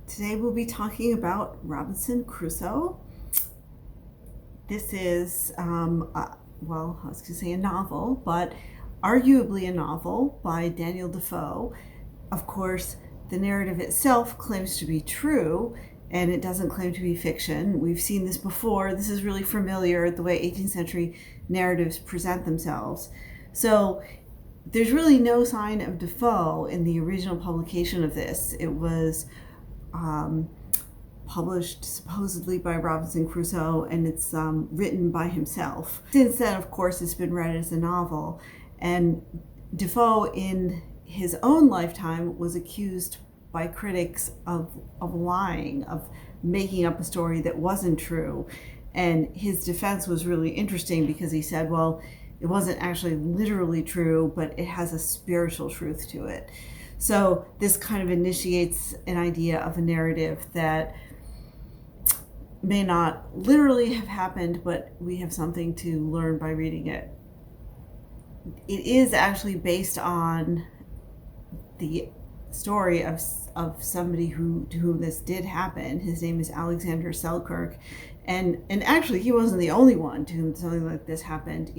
Today we'll be talking about Robinson Crusoe. This is, I was going to say a novel, but arguably a novel by Daniel Defoe. Of course, the narrative itself claims to be true, and it doesn't claim to be fiction. We've seen this before. This is really familiar, the way 18th century narratives present themselves. So there's really no sign of Defoe in the original publication of this. It was published supposedly by Robinson Crusoe, and it's written by himself. Since then, of course, it's been read as a novel, and Defoe in his own lifetime was accused by critics of lying, of making up a story that wasn't true. And his defense was really interesting because he said, well, it wasn't actually literally true, but it has a spiritual truth to it. So this kind of initiates an idea of a narrative that may not literally have happened, but we have something to learn by reading it. It is actually based on the story of somebody to whom this did happen. His name is Alexander Selkirk, and actually he wasn't the only one to whom something like this happened.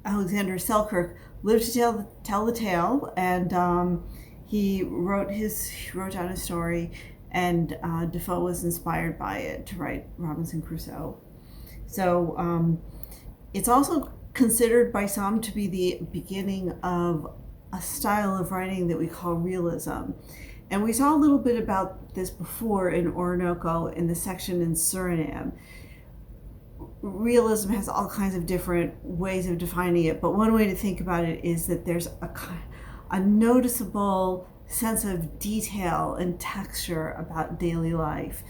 Alexander Selkirk lived to tell the tale, and he wrote down his story, and Defoe was inspired by it to write Robinson Crusoe. So it's also considered by some to be the beginning of a style of writing that we call realism. And we saw a little bit about this before in Orinoco in the section in Suriname. Realism has all kinds of different ways of defining it, but one way to think about it is that there's a noticeable sense of detail and texture about daily life.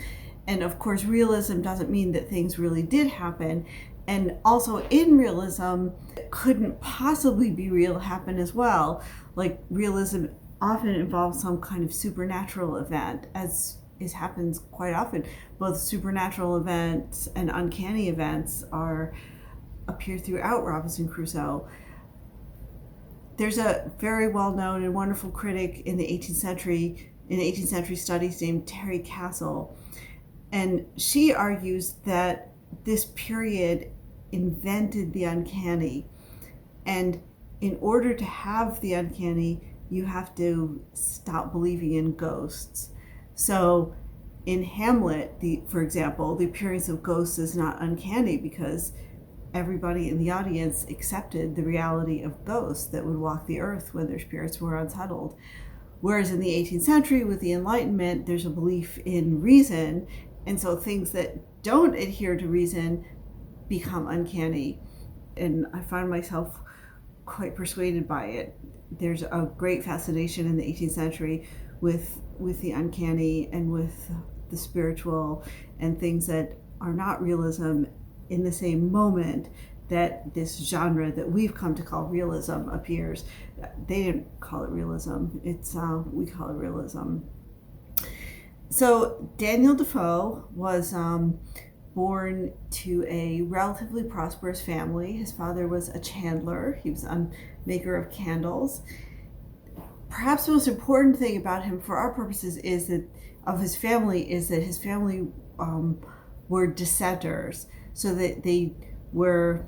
And of course, realism doesn't mean that things really did happen. And also in realism, it couldn't possibly be real happen as well. Like realism often involves some kind of supernatural event, as happens quite often. Both supernatural events and uncanny events appear throughout Robinson Crusoe. There's a very well-known and wonderful critic in the 18th century studies named Terry Castle, and she argues that this period invented the uncanny, and in order to have the uncanny, you have to stop believing in ghosts. So in Hamlet, for example, the appearance of ghosts is not uncanny because everybody in the audience accepted the reality of ghosts that would walk the earth when their spirits were unsettled. Whereas in the 18th century, with the Enlightenment, there's a belief in reason, and so things that don't adhere to reason become uncanny. And I find myself quite persuaded by it. There's a great fascination in the 18th century with the uncanny and with the spiritual and things that are not realism in the same moment that this genre that we've come to call realism appears. They didn't call it realism. We call it realism. So Daniel Defoe was born to a relatively prosperous family. His father was a chandler. He was a maker of candles. Perhaps the most important thing about him for our purposes is that his family were dissenters, so that they were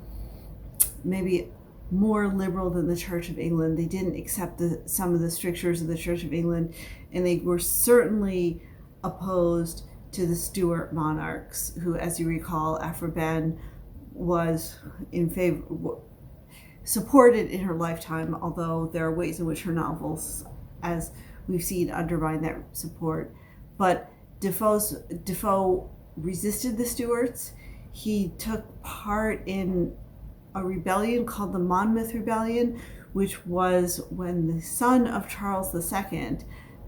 maybe more liberal than the Church of England. They didn't accept some of the strictures of the Church of England, and they were certainly opposed to the Stuart monarchs, who, as you recall, Aphra Behn was in favor, supported in her lifetime, although there are ways in which her novels, as we've seen, undermine that support. But Defoe resisted the Stuarts. He took part in a rebellion called the Monmouth Rebellion, which was when the son of Charles II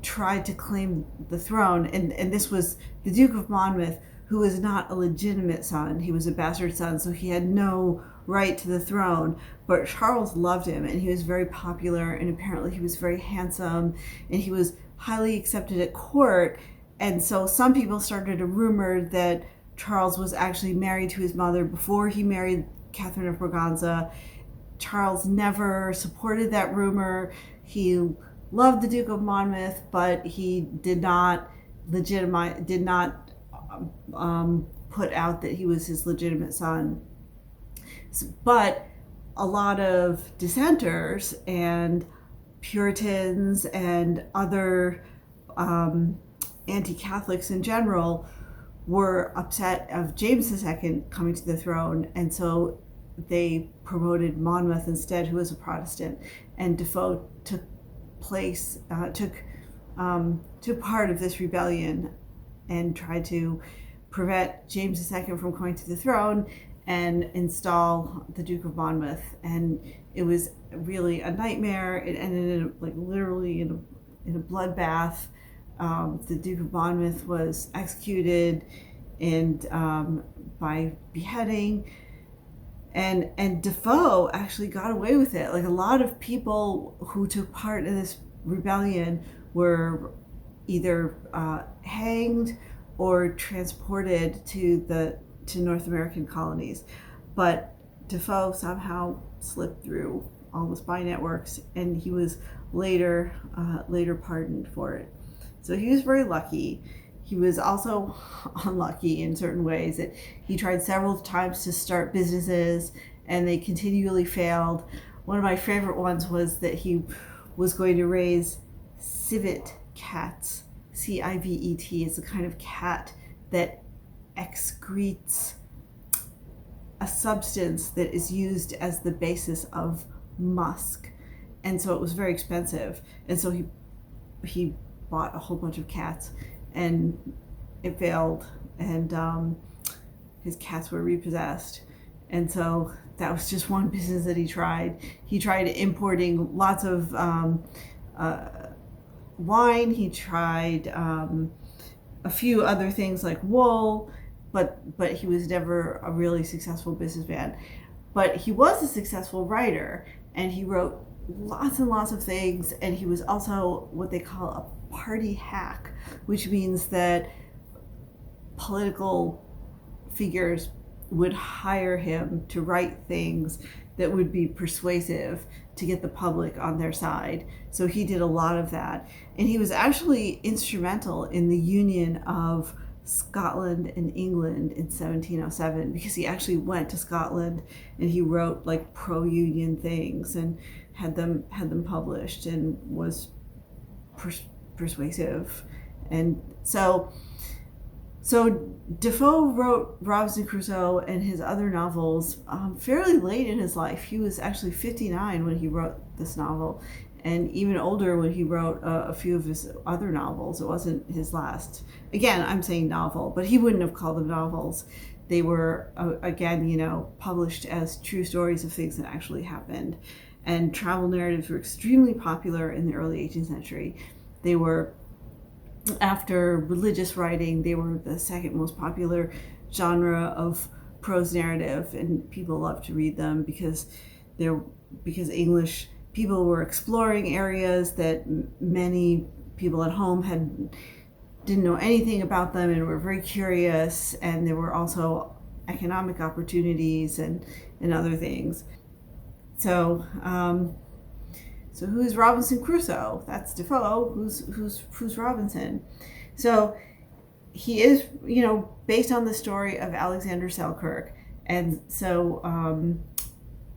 tried to claim the throne. And this was the Duke of Monmouth, who was not a legitimate son. He was a bastard son, so he had no right to the throne. But Charles loved him, and he was very popular, and apparently he was very handsome, and he was highly accepted at court. And so some people started a rumor that Charles was actually married to his mother before he married Catherine of Braganza. Charles never supported that rumor. He loved the Duke of Monmouth, but he did not did not put out that he was his legitimate son. But a lot of dissenters and Puritans and other anti-Catholics in general were upset of James II coming to the throne, and so they promoted Monmouth instead, who was a Protestant, and Defoe took part of this rebellion and tried to prevent James II from coming to the throne and install the Duke of Monmouth. And it was really a nightmare. It ended in, like, literally in a bloodbath. The Duke of Monmouth was executed and by beheading. And Defoe actually got away with it. Like, a lot of people who took part in this rebellion were either hanged or transported to North American colonies. But Defoe somehow slipped through all the spy networks, and he was later pardoned for it. So he was very lucky. He was also unlucky in certain ways. That he tried several times to start businesses, and they continually failed. One of my favorite ones was that he was going to raise civet cats. Civet. It's a kind of cat that excretes a substance that is used as the basis of musk, and so it was very expensive. And so he bought a whole bunch of cats, and it failed, and his cats were repossessed. And so that was just one business that he tried. He tried importing lots of wine. He tried a few other things like wool, but he was never a really successful businessman. But he was a successful writer, and he wrote lots and lots of things, and he was also what they call a party hack, which means that political figures would hire him to write things that would be persuasive to get the public on their side. So he did a lot of that. And he was actually instrumental in the union of Scotland and England in 1707, because he actually went to Scotland and he wrote like pro-union things and had them published, and was persuasive. And so Defoe wrote Robinson Crusoe and his other novels fairly late in his life. He was actually 59 when he wrote this novel, and even older when he wrote a few of his other novels. It wasn't his last. Again, I'm saying novel, but he wouldn't have called them novels. They were, again, published as true stories of things that actually happened. And travel narratives were extremely popular in the early 18th century. They were, after religious writing, they were the second most popular genre of prose narrative, and people loved to read them because English people were exploring areas that many people at home didn't know anything about them, and were very curious. And there were also economic opportunities and other things. So who's Robinson Crusoe? That's Defoe. Who's Robinson? So he is, based on the story of Alexander Selkirk. And so,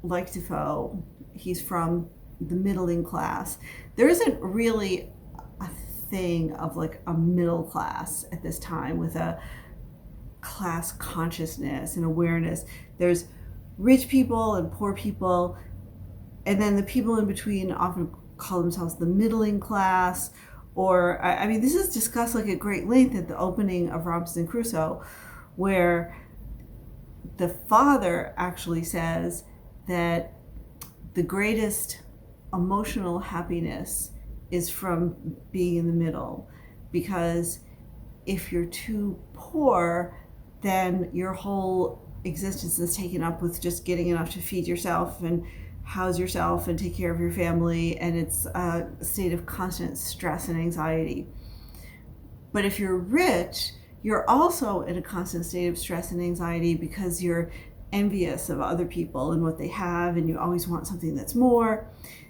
like Defoe, he's from the middling class. There isn't really a thing of like a middle class at this time with a class consciousness and awareness. There's rich people and poor people, and then the people in between often call themselves the middling class. Or, this is discussed like at great length at the opening of Robinson Crusoe, where the father actually says that the greatest emotional happiness is from being in the middle, because if you're too poor, then your whole existence is taken up with just getting enough to feed yourself and house yourself and take care of your family, and it's a state of constant stress and anxiety. But if you're rich, you're also in a constant state of stress and anxiety, because you're envious of other people and what they have, and you always want something that's more.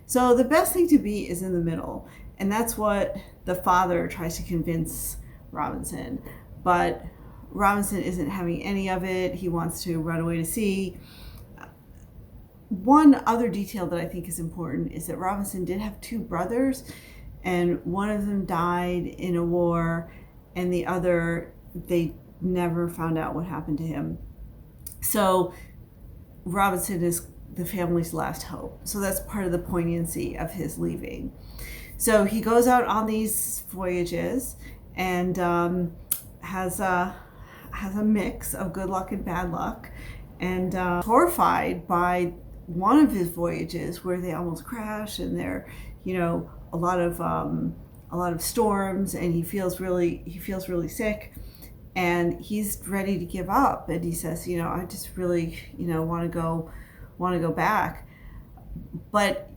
So the best thing to be is in the middle, and that's what the father tries to convince Robinson. But Robinson isn't having any of it. He wants to run away to sea. One other detail that I think is important is that Robinson did have two brothers, and one of them died in a war, and the other, they never found out what happened to him. So Robinson is the family's last hope. So that's part of the poignancy of his leaving. So he goes out on these voyages and has a mix of good luck and bad luck, and horrified by one of his voyages where they almost crash, and there, a lot of storms, and he feels really sick, and he's ready to give up, and he says, I just really, want to go back, but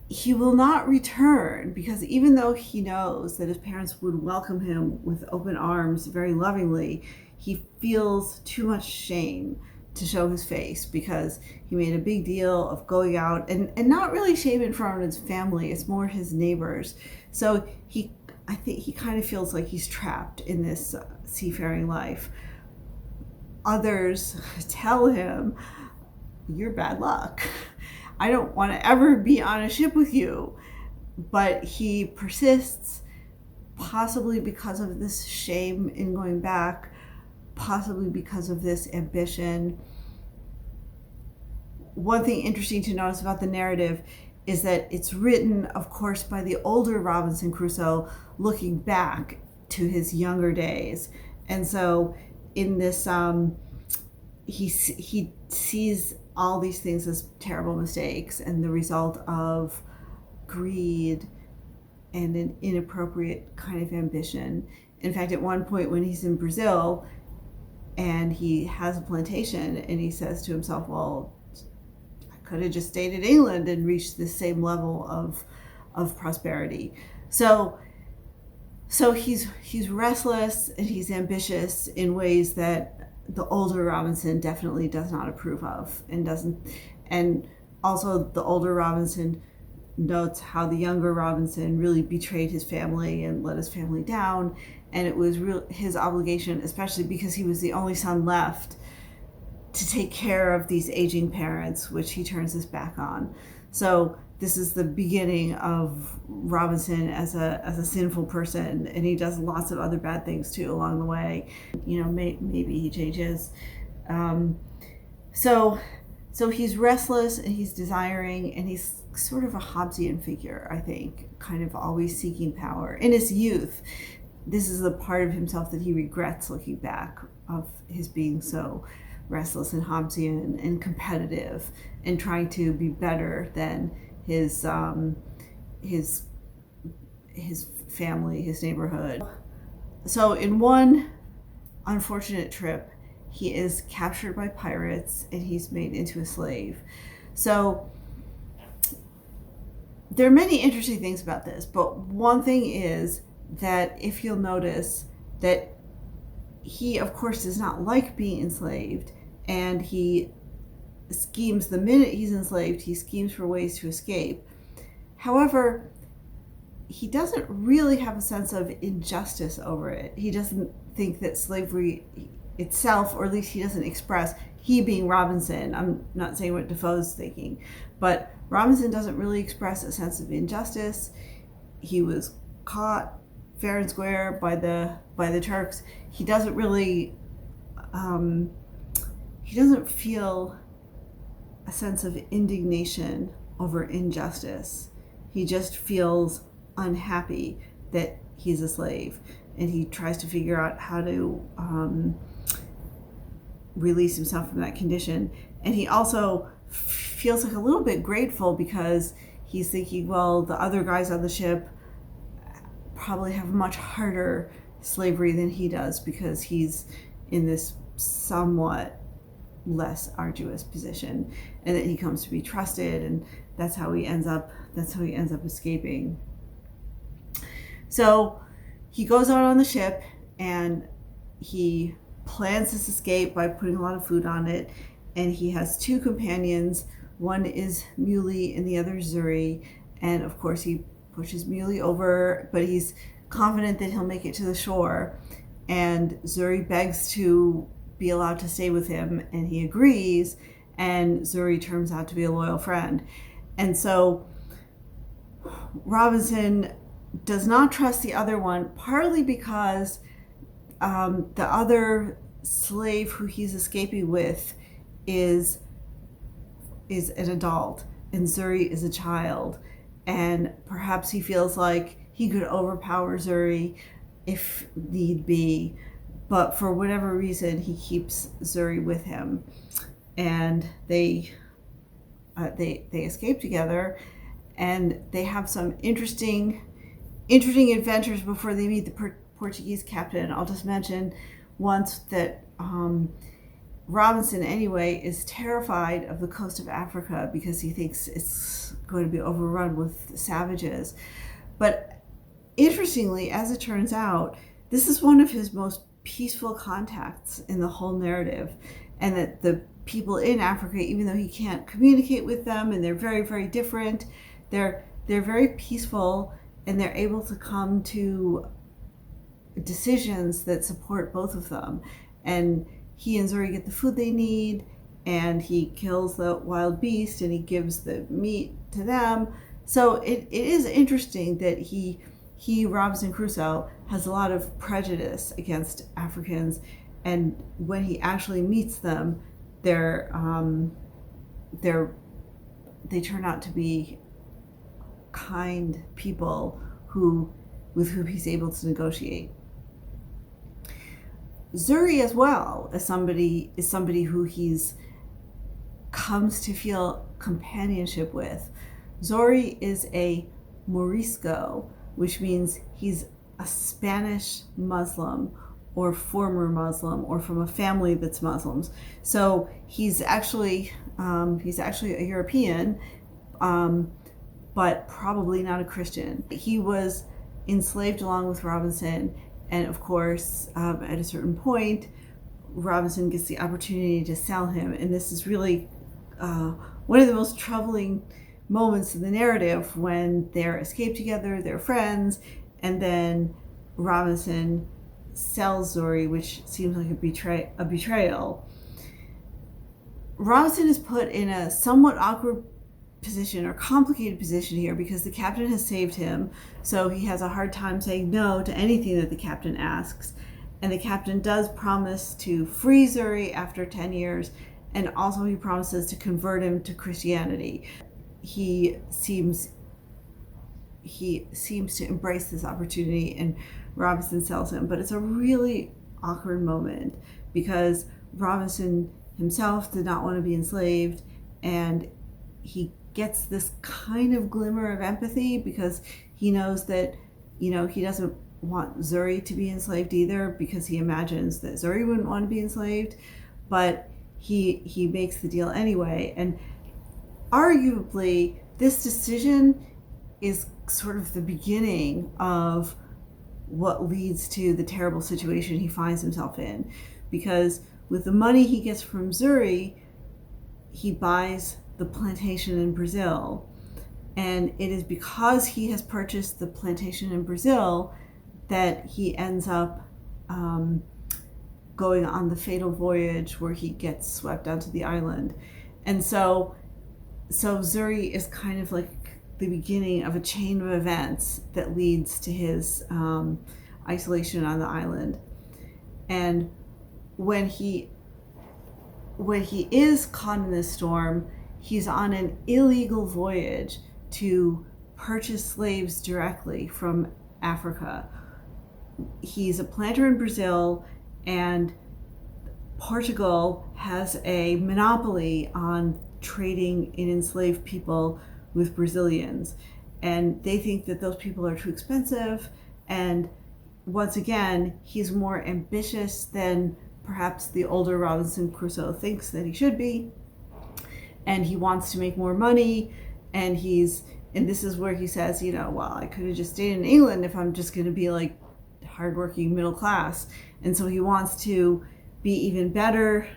he will not return, because even though he knows that his parents would welcome him with open arms very lovingly, he feels too much shame to show his face, because he made a big deal of going out, and not really shame in front of his family, it's more his neighbors. So I think he kind of feels like he's trapped in this seafaring life. Others tell him, you're bad luck. I don't want to ever be on a ship with you. But he persists, possibly because of this shame in going back, possibly because of this ambition. One thing interesting to notice about the narrative is that it's written, of course, by the older Robinson Crusoe, looking back to his younger days. And so in this, he sees all these things as terrible mistakes and the result of greed and an inappropriate kind of ambition. In fact, at one point when he's in Brazil and he has a plantation, and he says to himself, well, I could have just stayed in England and reached the same level of prosperity. So he's restless and he's ambitious in ways that the older Robinson definitely does not approve of, and also the older Robinson notes how the younger Robinson really betrayed his family and let his family down, and it was his obligation, especially because he was the only son left, to take care of these aging parents, which he turns his back on. So this is the beginning of Robinson as a sinful person, and he does lots of other bad things too along the way. Maybe he changes. So he's restless and he's desiring, and he's sort of a Hobbesian figure, I think, kind of always seeking power. In his youth, this is the part of himself that he regrets looking back, of his being so restless and Hobbesian and competitive and trying to be better than his family, his neighborhood. So in one unfortunate trip, he is captured by pirates and he's made into a slave. So there are many interesting things about this, but one thing is that if you'll notice that he, of course, does not like being enslaved, and he schemes the minute he's enslaved, he schemes for ways to escape. However, he doesn't really have a sense of injustice over it. He doesn't think that slavery itself, or at least he doesn't express, he being Robinson, I'm not saying what Defoe's thinking, but Robinson doesn't really express a sense of injustice. He was caught fair and square by the Turks. He doesn't really he doesn't feel a sense of indignation over injustice. He just feels unhappy that he's a slave, and he tries to figure out how to release himself from that condition. And he also feels like a little bit grateful, because he's thinking, well, the other guys on the ship probably have much harder slavery than he does, because he's in this somewhat less arduous position, and that he comes to be trusted, and that's how he ends up escaping. So he goes out on the ship and he plans this escape by putting a lot of food on it, and he has two companions. One is Muley and the other is Zuri, and of course he pushes Muley over, but he's confident that he'll make it to the shore. and Zuri begs to be allowed to stay with him, and he agrees, and Zuri turns out to be a loyal friend. And so Robinson does not trust the other one, partly because the other slave who he's escaping with is an adult, and Zuri is a child, and perhaps he feels like he could overpower Zuri if need be, but for whatever reason he keeps Zuri with him, and they escape together, and they have some interesting adventures before they meet the Portuguese captain. I'll just mention once that Robinson, anyway, is terrified of the coast of Africa because he thinks it's going to be overrun with savages. But interestingly, as it turns out, this is one of his most peaceful contacts in the whole narrative, and that the people in Africa, even though he can't communicate with them and they're very, very different, they're very peaceful, and they're able to come to decisions that support both of them. And he and Zuri get the food they need, and he kills the wild beast, and he gives the meat to them. So it is interesting that he Robinson Crusoe has a lot of prejudice against Africans, and when he actually meets them, they turn out to be kind people with whom he's able to negotiate. Zuri as well is somebody who he's comes to feel companionship with. Zuri is a Morisco, which means he's a Spanish Muslim or former Muslim or from a family that's Muslims. So he's actually a European, but probably not a Christian. He was enslaved along with Robinson, and of course, at a certain point, Robinson gets the opportunity to sell him, and this is really one of the most troubling moments in the narrative, when they're escaped together, they're friends, and then Robinson sells Zuri, which seems like a betrayal. Robinson is put in a somewhat awkward position or complicated position here because the captain has saved him, so he has a hard time saying no to anything that the captain asks. And the captain does promise to free Zuri after 10 years, and also he promises to convert him to Christianity. He seems to embrace this opportunity, and Robinson sells him. But it's a really awkward moment because Robinson himself did not want to be enslaved, and he gets this kind of glimmer of empathy because he knows that, he doesn't want Zuri to be enslaved either, because he imagines that Zuri wouldn't want to be enslaved, but he makes the deal anyway. And arguably, this decision is sort of the beginning of what leads to the terrible situation he finds himself in, because with the money he gets from Zuri, he buys the plantation in Brazil, and it is because he has purchased the plantation in Brazil that he ends up going on the fatal voyage where he gets swept onto the island. And so Zuri is kind of like the beginning of a chain of events that leads to his isolation on the island. And when he is caught in this storm, he's on an illegal voyage to purchase slaves directly from Africa. He's a planter in Brazil, and Portugal has a monopoly on trading in enslaved people with Brazilians, and they think that those people are too expensive. And once again, he's more ambitious than perhaps the older Robinson Crusoe thinks that he should be, and he wants to make more money, and this is where he says, well, I could have just stayed in England if I'm just going to be like hardworking middle class. And so he wants to be even better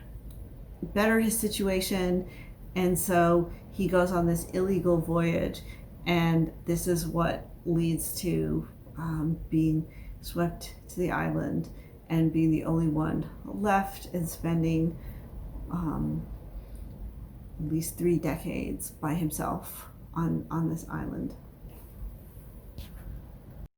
his situation, and so he goes on this illegal voyage, and this is what leads to being swept to the island. and being the only one left and spending at least 3 decades by himself on this island.